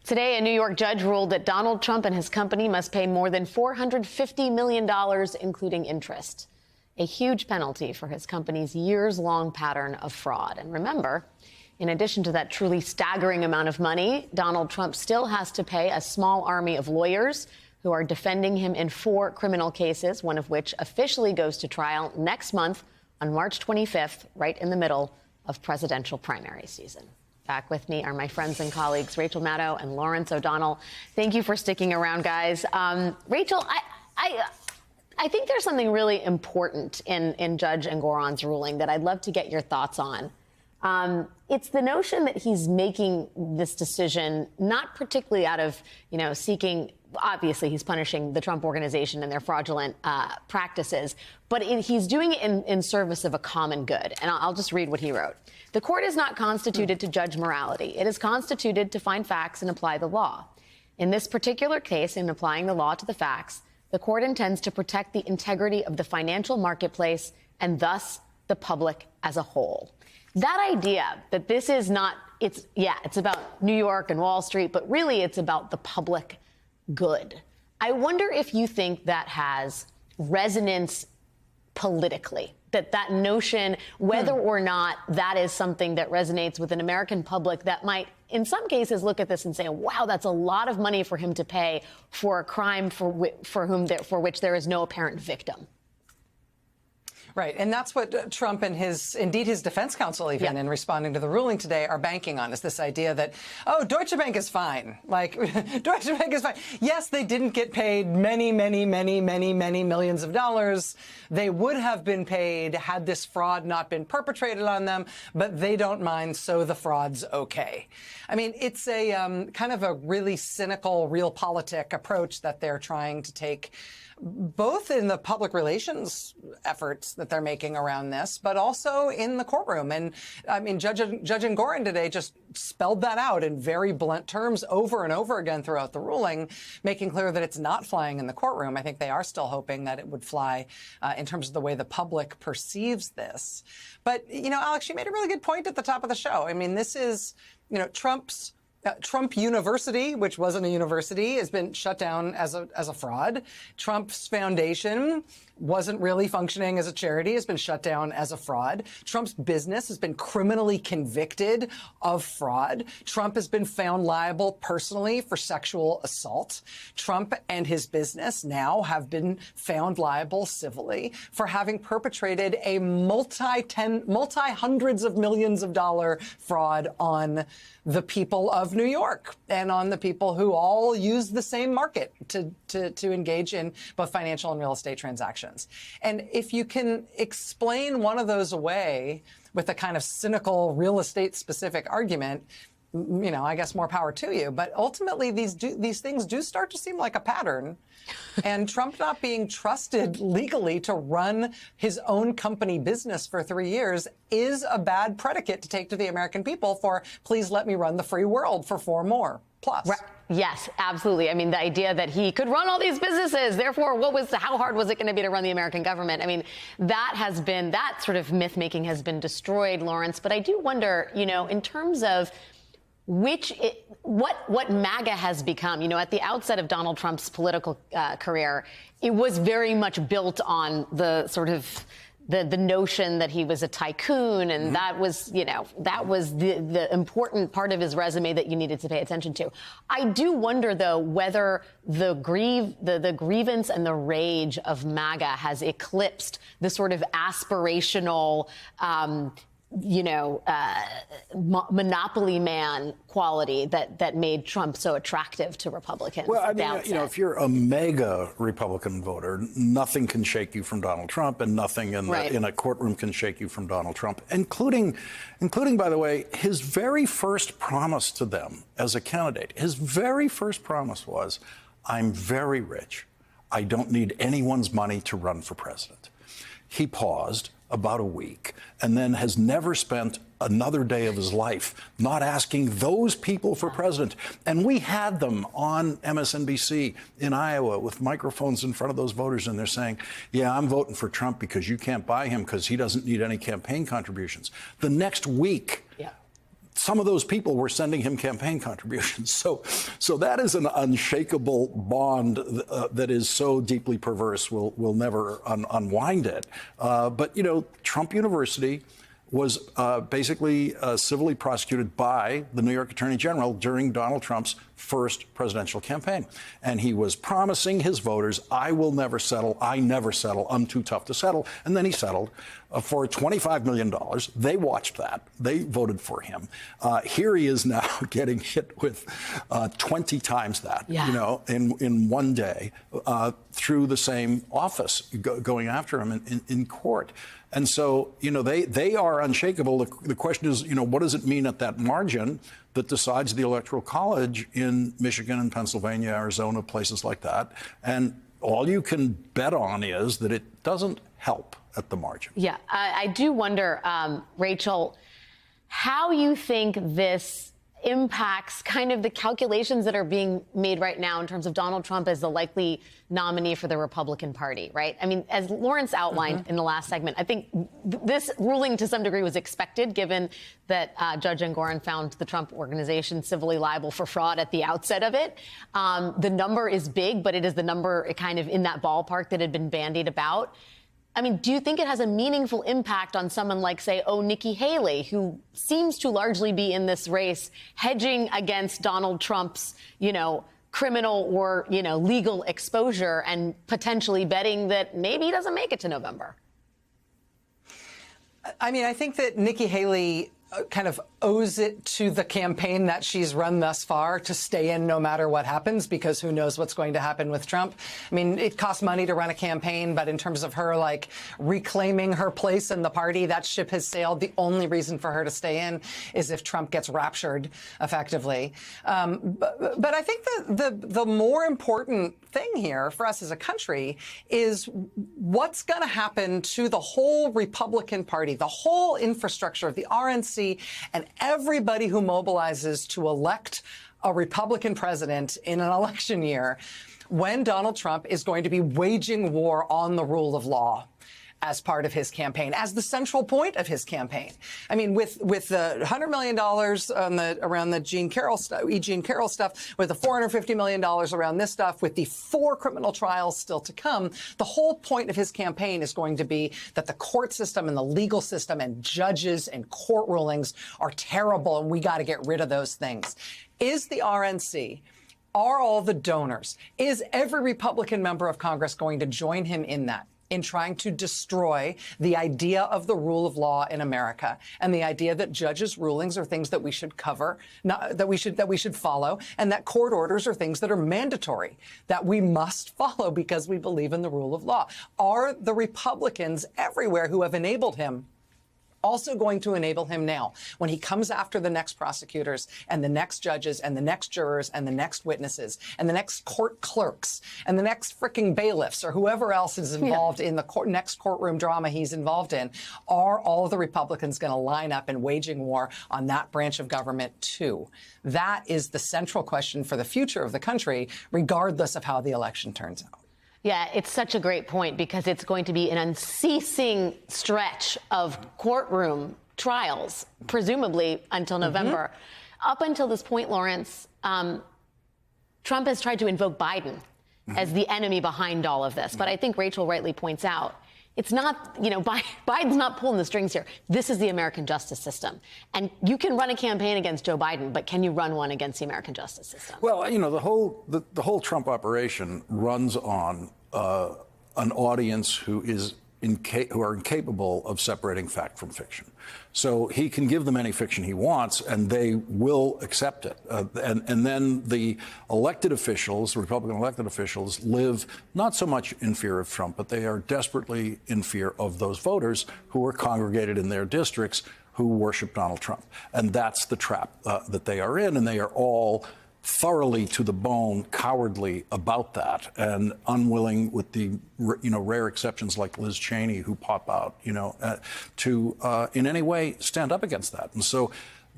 Today, a New York judge ruled that Donald Trump and his company must pay more than $450 million, including interest. A huge penalty for his company's years-long pattern of fraud. And remember, in addition to that truly staggering amount of money, Donald Trump still has to pay a small army of lawyers who are defending him in 4 criminal cases, one of which officially goes to trial next month on March 25th, right in the middle of presidential primary season. Back with me are my friends and colleagues, Rachel Maddow and Lawrence O'Donnell. Thank you for sticking around, guys. Rachel, I think there's something really important in Judge Engoron's ruling that I'd love to get your thoughts on. It's the notion that he's making this decision not particularly out of, seeking. Obviously, he's punishing the Trump Organization and their fraudulent practices, but he's doing it in service of a common good. And I'll just read what he wrote. The court is not constituted to judge morality. It is constituted to find facts and apply the law. In this particular case, in applying the law to the facts, the court intends to protect the integrity of the financial marketplace and thus the public as a whole. That idea that this is not, it's about New York and Wall Street, but really it's about the public good. I wonder if you think that has resonance politically, that notion, whether or not that is something that resonates with an American public that might, in some cases, look at this and say, wow, that's a lot of money for him to pay for a crime for which there is no apparent victim. Right. And that's what Trump and his defense counsel, even in responding to the ruling today, are banking on, is this idea that, oh, Deutsche Bank is fine. Like, Deutsche Bank is fine. Yes, they didn't get paid many millions of dollars. They would have been paid had this fraud not been perpetrated on them, but they don't mind, so the fraud's okay. I mean, it's a kind of a really cynical, realpolitik approach that they're trying to take, both in the public relations efforts that they're making around this, but also in the courtroom. And I mean, Judge Engoron today just spelled that out in very blunt terms over and over again throughout the ruling, making clear that it's not flying in the courtroom. I think they are still hoping that it would fly in terms of the way the public perceives this. But, Alex, you made a really good point at the top of the show. I mean, this is, Trump University, which wasn't a university, has been shut down as a fraud. Trump's foundation wasn't really functioning as a charity, has been shut down as a fraud. Trump's business has been criminally convicted of fraud. Trump has been found liable personally for sexual assault. Trump and his business now have been found liable civilly for having perpetrated a multi-hundreds of millions of dollar fraud on the people of New York and on the people who all use the same market to engage in both financial and real estate transactions. And if you can explain one of those away with a kind of cynical real estate specific argument, I guess more power to you. But ultimately, these things do start to seem like a pattern. And Trump not being trusted legally to run his own company business for 3 years is a bad predicate to take to the American people for, please let me run the free world for 4 more plus. Right. Yes, absolutely. I mean, the idea that he could run all these businesses, therefore, how hard was it going to be to run the American government? I mean, that sort of myth making has been destroyed, Lawrence. But I do wonder, in terms of what MAGA has become. At the outset of Donald Trump's political career, it was very much built on the sort of the notion that he was a tycoon, and that was the important part of his resume that you needed to pay attention to. I do wonder, though, whether the grievance and the rage of MAGA has eclipsed the sort of aspirational monopoly man quality that made Trump so attractive to Republicans. Well, I mean, if you're a mega Republican voter, nothing can shake you from Donald Trump, and nothing in a courtroom can shake you from Donald Trump, including, by the way, his very first promise to them as a candidate. His very first promise was, I'm very rich. I don't need anyone's money to run for president. He paused about a week and then has never spent another day of his life not asking those people for president. And we had them on MSNBC in Iowa with microphones in front of those voters, and they're saying, yeah, I'm voting for Trump because you can't buy him because he doesn't need any campaign contributions. The next week, some of those people were sending him campaign contributions. So that is an unshakable bond that is so deeply perverse, we'll never unwind it. But, Trump University was basically civilly prosecuted by the New York Attorney General during Donald Trump's first presidential campaign. And he was promising his voters, I will never settle, I never settle, I'm too tough to settle. And then he settled for $25 million. They watched that. They voted for him. Here he is now getting hit with 20 times that, in one day through the same office going after him in court. And so, they are unshakable. The question is, what does it mean at that margin that decides the Electoral College in Michigan and Pennsylvania, Arizona, places like that? And all you can bet on is that it doesn't help at the margin. Yeah, I do wonder, Rachel, how you think this impacts kind of the calculations that are being made right now in terms of Donald Trump as the likely nominee for the Republican Party, right? I mean, as Lawrence outlined in the last segment, I think this ruling to some degree was expected, given that Judge Engoron found the Trump Organization civilly liable for fraud at the outset of it. The number is big, but it is the number kind of in that ballpark that had been bandied about. I mean, do you think it has a meaningful impact on someone like, say, Nikki Haley, who seems to largely be in this race hedging against Donald Trump's, criminal or, legal exposure and potentially betting that maybe he doesn't make it to November? I mean, I think that Nikki Haley kind of owes it to the campaign that she's run thus far to stay in no matter what happens, because who knows what's going to happen with Trump. I mean, it costs money to run a campaign, but in terms of her, reclaiming her place in the party, that ship has sailed. The only reason for her to stay in is if Trump gets raptured, effectively. But I think the more important thing here for us as a country is what's going to happen to the whole Republican Party, the whole infrastructure of the RNC, and everybody who mobilizes to elect a Republican president in an election year when Donald Trump is going to be waging war on the rule of law as part of his campaign, as the central point of his campaign. I mean, with the $100 million around the Jean Carroll stuff, with the $450 million around this stuff, with the 4 criminal trials still to come, the whole point of his campaign is going to be that the court system and the legal system and judges and court rulings are terrible, and we got to get rid of those things. Is the RNC, are all the donors, is every Republican member of Congress going to join him in that, in trying to destroy the idea of the rule of law in America and the idea that judges' rulings are things that we should cover, that we should follow, and that court orders are things that are mandatory, that we must follow because we believe in the rule of law? Are the Republicans everywhere who have enabled him also going to enable him now when he comes after the next prosecutors and the next judges and the next jurors and the next witnesses and the next court clerks and the next fricking bailiffs or whoever else is involved in the next courtroom drama he's involved in? Are all the Republicans going to line up in waging war on that branch of government too? That is the central question for the future of the country, regardless of how the election turns out. Yeah, it's such a great point, because it's going to be an unceasing stretch of courtroom trials, presumably until November. Up until this point, Lawrence, Trump has tried to invoke Biden as the enemy behind all of this. But I think Rachel rightly points out, it's not, Biden's not pulling the strings here. This is the American justice system. And you can run a campaign against Joe Biden, but can you run one against the American justice system? Well, the whole Trump operation runs on an audience who are incapable of separating fact from fiction. So he can give them any fiction he wants, and they will accept it. And then the elected officials, Republican elected officials, live not so much in fear of Trump, but they are desperately in fear of those voters who are congregated in their districts who worship Donald Trump. And that's the trap that they are in, and they are all thoroughly to the bone cowardly about that, and unwilling, with the rare exceptions like Liz Cheney who pop out, to in any way stand up against that. And so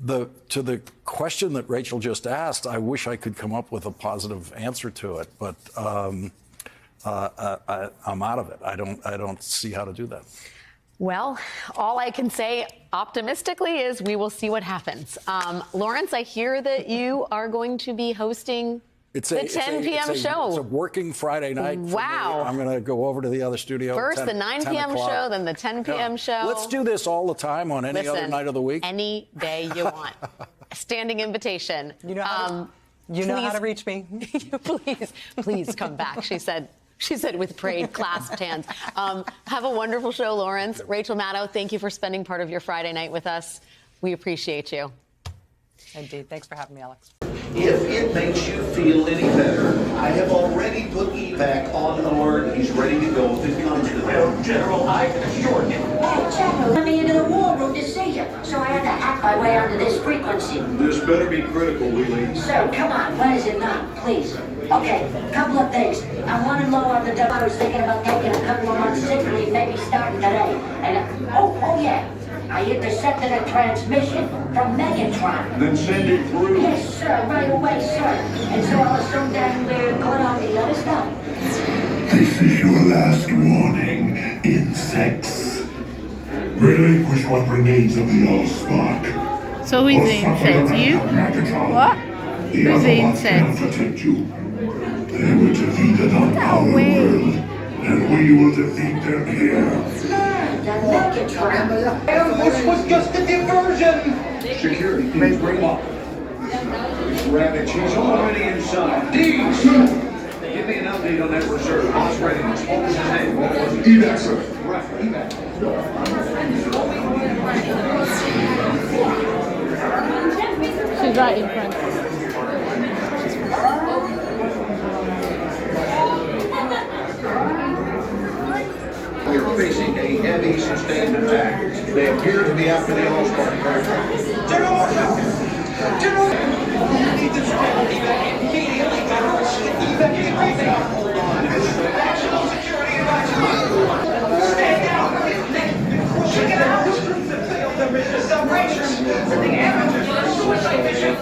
to the question that Rachel just asked, I wish I could come up with a positive answer to it, but I'm out of it. I don't see how to do that. Well, all I can say optimistically is we will see what happens. Lawrence, I hear that you are going to be hosting the 10 p.m. show. It's a working Friday night. Wow. I'm going to go over to the other studio. First the 9 p.m. show, then the 10 p.m. show. Let's do this all the time on any other night of the week. Any day you want. Standing invitation. You know how to reach me. please come back, she said. She said with parade clasped hands. Have a wonderful show, Lawrence. Rachel Maddow, thank you for spending part of your Friday night with us. We appreciate you. Indeed. Thanks for having me, Alex. If it makes you feel any better, I have already put evac on alert. He's ready to go if it comes to that. General, I can assure you. Hey, General, let me into the war room to see you, so I had to hack my way onto this frequency. This better be critical, Wheelie. So, come on, what is it now, please? Okay, couple of things. I'm running low on the dough. I was thinking about taking a couple of months sick leave, maybe starting today. And, oh yeah, I intercepted a transmission from Megatron. Then send it through. Yes, sir, right away, sir. And so I'll assume that we're good on the other stuff. This is your last warning, insects. Relinquish what remains of the Allspark. So who's the insect? You? What? Who's the insect? Protect you. They were defeated on our world, and we will defeat them here. The Megatron. And this was just a diversion. Security teams bring up. Ravage, he's already inside. Deeds! Give me an update on that reserve. Boss readiness. What was his name? What was it? Evac, sir. Right, evac. She's right in front. We're facing a heavy, sustained attack. They appear to be after the Allspark. General! General! National security advisor! Stay down! Check it out! There is a celebration for the amateurs suicide mission.